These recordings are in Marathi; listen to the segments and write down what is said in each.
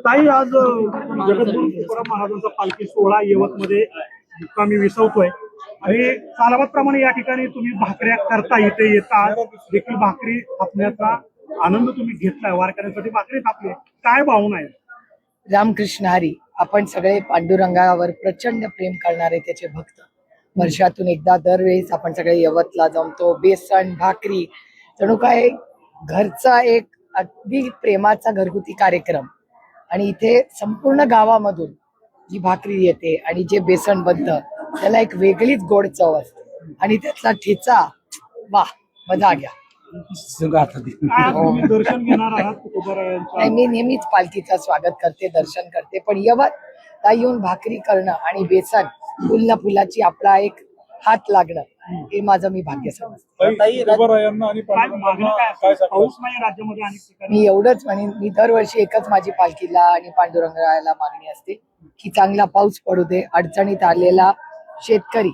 ताई आज जगद्गुरु तुकाराम महाराजांचा पालखी सोहळा यवतमध्ये मुक्कामी विसवतोय आणि सालाबादप्रमाणे या ठिकाणी तुम्ही भाकऱ्या करता इथे येता देखील भाकरी थापण्याचा आनंद तुम्ही घेतलाय, वारकऱ्यांसाठी भाकरी थापली, काय भावना आहे? रामकृष्ण हरी. आपण सगळे पांडुरंगावर प्रचंड प्रेम करणारे त्याचे भक्त. वर्षातून एकदा दरवेळेस आपण सगळे यवतला जमतो. बेसन भाकरी जणू काय घरचा एक अगदी प्रेमाचा घरगुती कार्यक्रम. आणि इथे संपूर्ण गावामधून जी भाकरी येते आणि जे बेसन बनतं त्याला एक वेगळीच गोड चव असते आणि त्यातला ठेचा, वाह, मजा घ्या. आज तुम्ही दर्शन घेणार आहात तुकोबारायांचं? मी नेहमीच पालखीचं स्वागत करते, दर्शन करते, पण यवत येऊन भाकरी करणं आणि बेसन फुलना फुलाची आपला एक हात लागणं हे माझं मी भाग्य समजते. पाऊस नाही राज्यामध्ये अनेक ठिकाणी. मी एवढंच म्हणेन, मी दरवर्षी एकच माझी पालखीला आणि पांडुरंगाला मागणी असते की चांगला पाऊस पडू दे, अडचणीत आलेला शेतकरी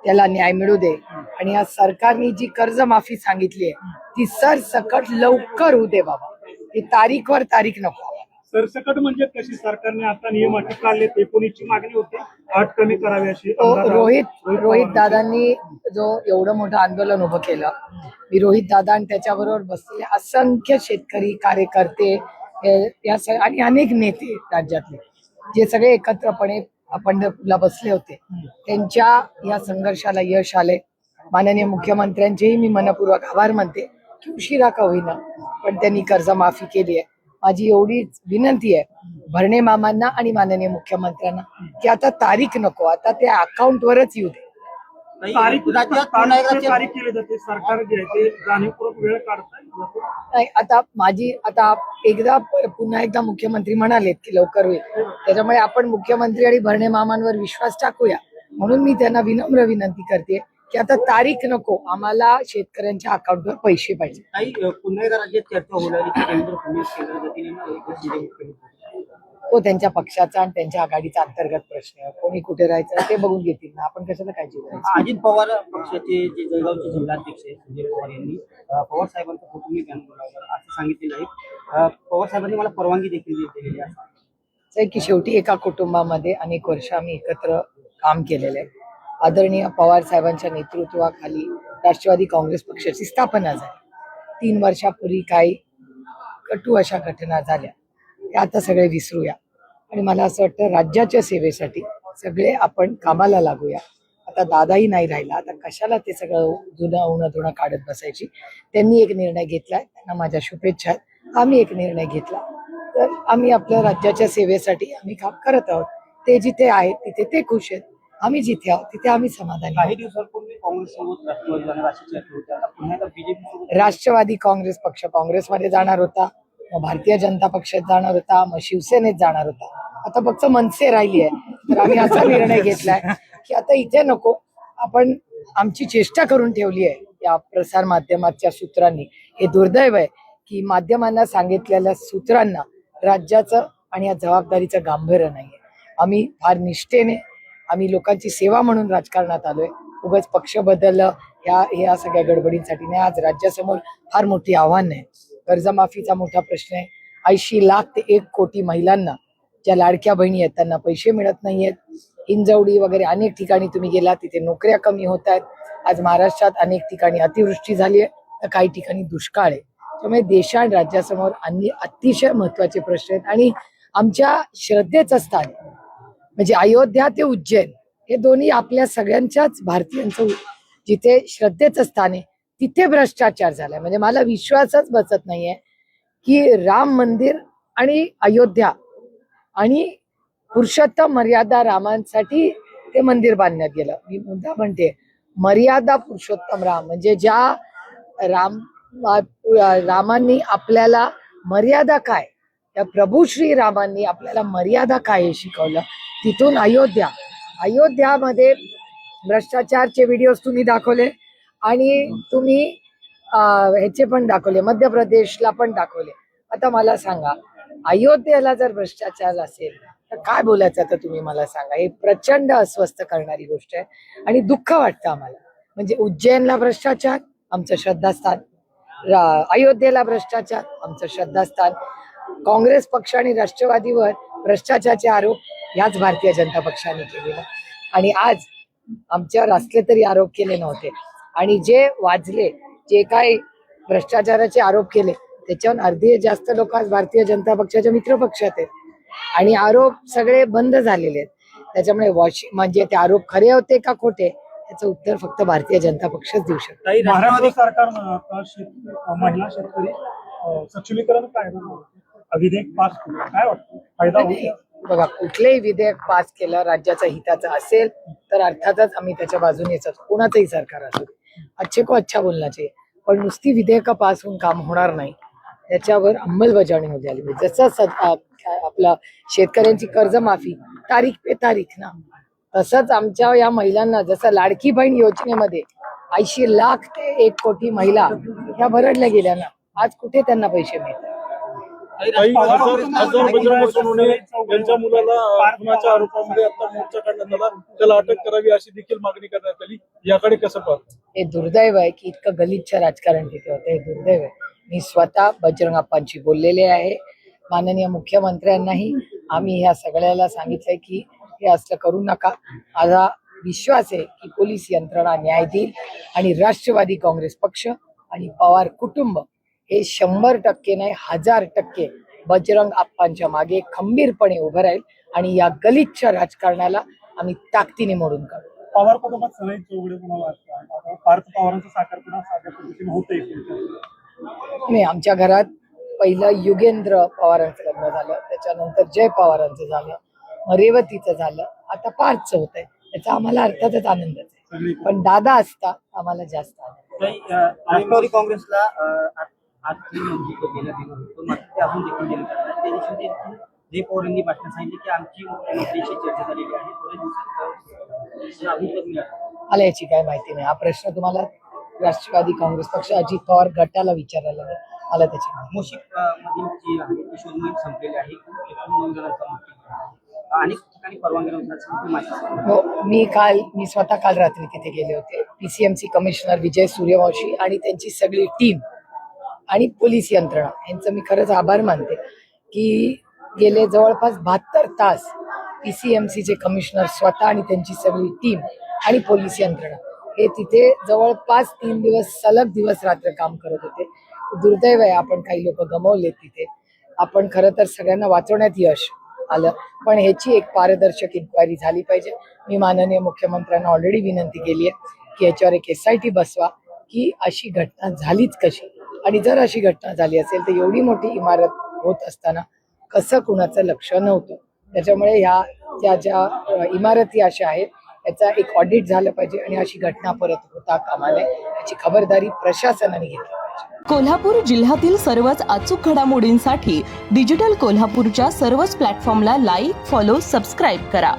त्याला न्याय मिळू दे, आणि या सरकारने जी कर्जमाफी सांगितली आहे ती सरसकट लवकर होऊ दे बाबा. ही तारीखवर तारीख नको. सरसकट म्हणजे कशी? सरकारने आता नियम अटी काढले, 19 ची मागणी होती, अट कमी करावी अशी. रोहित दादांनी जो एवढं मोठं आंदोलन उभं केलं, मी रोहित दादा आणि त्याच्याबरोबर बसलेले असंख्य शेतकरी कार्यकर्ते आणि अनेक नेते राज्यातले जे सगळे एकत्रपणे पंढरपूरला बसले होते, त्यांच्या या संघर्षाला यश आले. माननीय मुख्यमंत्र्यांचेही मी मनपूर्वक आभार मानते की उशिरा का होईना पण त्यांनी कर्जमाफी केली आहे. माझी एवढीच विनंती आहे भरणे मामांना आणि माननीय मुख्यमंत्र्यांना की आता तारीख नको, आता त्या अकाउंटवरच येऊ दे. तारीख केली जाते, सरकार जे आहे ते जाणीवपूर्वक वेळ काढताय. नाही, आता एकदा पुन्हा एकदा मुख्यमंत्री म्हणालेत की लवकर होईल, त्याच्यामुळे आपण मुख्यमंत्री आणि भरणे मामांवर विश्वास टाकूया. म्हणून मी त्यांना विनम्र विनंती करते की आता तारीख नको, आम्हाला शेतकऱ्यांच्या अकाउंटवर पैसे पाहिजे. पुन्हा एकदा राज्यात चर्चा होणार की केंद्र पोलीस केंद्र तो त्यांच्या पक्षाचा आणि त्यांच्या आघाडीचा अंतर्गत प्रश्न आहे. कोणी कुठे राहायचं ते बघून घेतील ना, आपण कशाला काळजी करायची. अजित पवार पक्षाचे जे जळगावचे जिल्हाध्यक्ष आहेत संजय पवार यांनी पवार साहेबांचा फोटो मी बॅन बोलावला असं सांगितलेलं आहे. पवार साहेबांनी मला परवानगी देखील दिलेली आहे की शेवटी एका कुटुंबामध्ये अनेक वर्ष आम्ही एकत्र काम केलेलं आहे. आदरणीय पवार साहेबांच्या नेतृत्वाखाली राष्ट्रवादी काँग्रेस पक्षाची स्थापना झाली. 3 वर्षापूर्वी काही कटू अशा घटना झाल्या, त्या आता सगळे विसरूया आणि मला असं वाटतं राज्याच्या सेवेसाठी सगळे आपण कामाला लागूया. आता दादाही नाही राहिला, आता कशाला ते सगळं जुनं उन्हा धुणं काढत बसायची. त्यांनी एक निर्णय घेतलाय, त्यांना माझ्या शुभेच्छा आहेत. आम्ही एक निर्णय घेतला, तर आम्ही आपल्या राज्याच्या सेवेसाठी आम्ही काम करत आहोत. ते जिथे आहेत तिथे ते खुश आहेत, आम्ही जिथे आहोत तिथे आम्ही समाधानी. काही दिवसांपूर्वी काँग्रेससोबत राष्ट्रवादी काँग्रेस पक्ष काँग्रेसमध्ये जाणार होता, मग भारतीय जनता पक्षात जाणार होता, मग शिवसेनेत जाणार होता. आता फक्त मनसे राहिली आहे. तर आम्ही असा निर्णय घेतलाय की आता इथे नको, आपण आमची चेष्टा करून ठेवली आहे या प्रसार माध्यमाच्या सूत्रांनी. हे दुर्दैव आहे की माध्यमांना सांगितलेल्या सूत्रांना राज्याचं आणि या जबाबदारीचं गांभीर्य नाहीये. आम्ही फार निष्ठेने आम्ही लोकांची सेवा म्हणून राजकारणात आलोय. उगाच पक्ष बदललं ह्या सगळ्या गडबडींसाठी नाही. आज राज्यासमोर फार मोठी आव्हान आहे. कर्जमाफीचा मोठा प्रश्न आहे. 80 लाख ते 1 कोटी महिलांना ज्या लाडक्या बहिणी आहेत त्यांना पैसे मिळत नाहीयेत. हिंजवडी वगैरे अनेक ठिकाणी तुम्ही गेला तिथे नोकऱ्या कमी होत आहेत. आज महाराष्ट्रात अनेक ठिकाणी अतिवृष्टी झाली आहे, तर काही ठिकाणी दुष्काळ आहे. त्यामुळे देश आणि राज्यासमोर अतिशय महत्वाचे प्रश्न आहेत. आणि आमच्या श्रद्धेचं स्थान म्हणजे अयोध्या ते उज्जैन हे दोन्ही आपल्या सगळ्यांच्याच भारतीयांचं जिथे श्रद्धेचं स्थान आहे तिथे भ्रष्टाचार झालाय. म्हणजे मला विश्वासच बसत नाहीये की राम मंदिर आणि अयोध्या आणि पुरुषोत्तम मर्यादा रामांसाठी ते मंदिर बांधण्यात गेलं. मी मुद्दा म्हणते मर्यादा पुरुषोत्तम राम, म्हणजे ज्या रामांनी आपल्याला मर्यादा काय, त्या प्रभू श्री रामांनी आपल्याला मर्यादा काय हे शिकवलं. तिथून अयोध्यामध्ये भ्रष्टाचारचे व्हिडिओज तुम्ही दाखवले आणि तुम्ही ह्याचे पण दाखवले, मध्य प्रदेशला पण दाखवले. आता मला सांगा, अयोध्येला जर भ्रष्टाचार असेल तर काय बोलायचं आता तुम्ही मला सांगा. हे प्रचंड अस्वस्थ करणारी गोष्ट आहे आणि दुःख वाटतं आम्हाला. म्हणजे उज्जैनला भ्रष्टाचार आमचं श्रद्धास्थान, अयोध्येला भ्रष्टाचार आमचं श्रद्धास्थान, काँग्रेस पक्ष आणि राष्ट्रवादीवर भ्रष्टाचाराचे आरोप याच भारतीय जनता पक्षाने केलेला आणि आज आमच्यावर असले तरी आरोप केले नव्हते आणि जे वाजले जे काही भ्रष्टाचाराचे आरोप केले त्याच्यावर अर्धे जास्त लोक आज भारतीय जनता पक्षाच्या मित्र पक्षात आहेत आणि आरोप सगळे बंद झालेले आहेत. त्याच्यामुळे म्हणजे ते आरोप खरे होते का खोटे याचं उत्तर फक्त भारतीय जनता पक्षच देऊ शकतो. काही महाराष्ट्र राष्ट्रवादी सरकारनं आता महिला शेतकरी सक्षमीकरण कायदा विधेयक पास केलं, काय वाटतं फायदा होईल? बघा, कुठलेही विधेयक पास केलं राज्याच्या हिताचं असेल तर अर्थातच आम्ही त्याच्या बाजूने कोणाचंही सरकार असू दे अच्छे को अच्छा बोलना चाहिए, पण नुसती विधेयकं पास होऊन काम होणार नाही, त्याच्यावर अंमलबजावणी होऊ द्यायला पाहिजे. जसं आपला शेतकऱ्यांची कर्जमाफी तारीख पे तारीख ना, तसंच आमच्या या महिलांना जसं लाडकी बहीण योजनेमध्ये 80 लाख ते 1 कोटी महिला ह्या भरडल्या गेल्या ना, आज कुठे त्यांना पैसे मिळतात? काही खासदार बजरंग सोनवणे यांच्या मुलाला खुनाच्या आरोपामध्ये आता मोर्चा काढण्यात आला, त्याला अटक करावी अशी देखील मागणी करण्यात आली. याकडे कसं पाहता? हे दुर्दैव आहे की इतकं गलिच्छ राजकारण तिथे होतं. हे दुर्दैव आहे. मी स्वतः बजरंग अप्पांशी बोललेले आहे. माननीय मुख्यमंत्र्यांनाही आम्ही ह्या सगळ्याला सांगितलंय की हे असं करू नका. माझा विश्वास आहे की पोलीस यंत्रणा न्याय देईल आणि राष्ट्रवादी काँग्रेस पक्ष आणि पवार कुटुंब हे 100% नाही 1000% बजरंग अप्पांच्या मागे खंबीरपणे उभं राहील आणि या गलिच्छ राजकारणाला आम्ही ताकदीने मोडून काढू. पवार कुटुंबात सगळे चौघडे कोणाला वाटतं पार्थ पवारांचा साखरपुडा साध्या पद्धतीने होतंय. नाही, आमच्या घरात पहिलं युगेंद्र पवारांचं लग्न झालं, त्याच्यानंतर जय पवारांचं झालं, मग रेवतीचं झालं, आता पार्थचं होत आहे. त्याचा आम्हाला अर्थातच आनंदच आहे, पण दादा असता आम्हाला जास्त आनंद. काही राष्ट्रवादी काँग्रेसला आजची गेल्या दिवस मात्र ते अजून देखील गेले करतात. त्या दिवशी जय पवार यांनी भाषण सांगितले की आमची मुख्यमंत्र्यांशी चर्चा झालेली आहे, थोड्या दिवसात अजून मिळालं. मला याची काय माहिती नाही. हा प्रश्न तुम्हाला राष्ट्रवादी काँग्रेस पक्ष अजित पवार गटाला विचारायला लागेल. मला त्याची माहिती. मोशिक मधील जी आहे ती शोध मोहीम संपलेली आहे. एकूण 9 जणांचा मृत्यू अनेक ठिकाणी परवानगी नव्हती. हो, मी स्वतः काल रात्री तिथे गेले होते. PCMC कमिशनर विजय सूर्यवंशी आणि त्यांची सगळी टीम आणि पोलीस यंत्रणा यांचं मी खरंच आभार मानते की गेले जवळपास 72 तास PCMCचे कमिशनर स्वतः आणि त्यांची सगळी टीम आणि पोलीस यंत्रणा हे तिथे जवळपास 3 दिवस सलग दिवस रात्र काम करत होते. दुर्दैव आहे, आपण काही लोक गमावले तिथे. आपण खरं तर सगळ्यांना वाचवण्यात यश आलं, पण ह्याची एक पारदर्शक इन्क्वायरी झाली पाहिजे. मी माननीय मुख्यमंत्र्यांना ऑलरेडी विनंती केली आहे की याच्यावर एक SIT बसवा की अशी घटना झालीच कशी, आणि जर अशी घटना झाली असेल तर एवढी मोठी इमारत होत असताना कसं कुणाचं लक्ष नव्हतं. त्याच्यामुळे ह्या ज्या इमारती अशा आहेत याचा एक ऑडिट झालं पाहिजे आणि अशी घटना परत होता कामा नये याची खबरदारी प्रशासनाने घेतली पाहिजे. कोल्हापूर जिल्ह्यातील सर्वच अचूक घडामोडींसाठी डिजिटल कोल्हापूरच्या सर्वच प्लॅटफॉर्मला लाईक, फॉलो, सबस्क्राईब करा.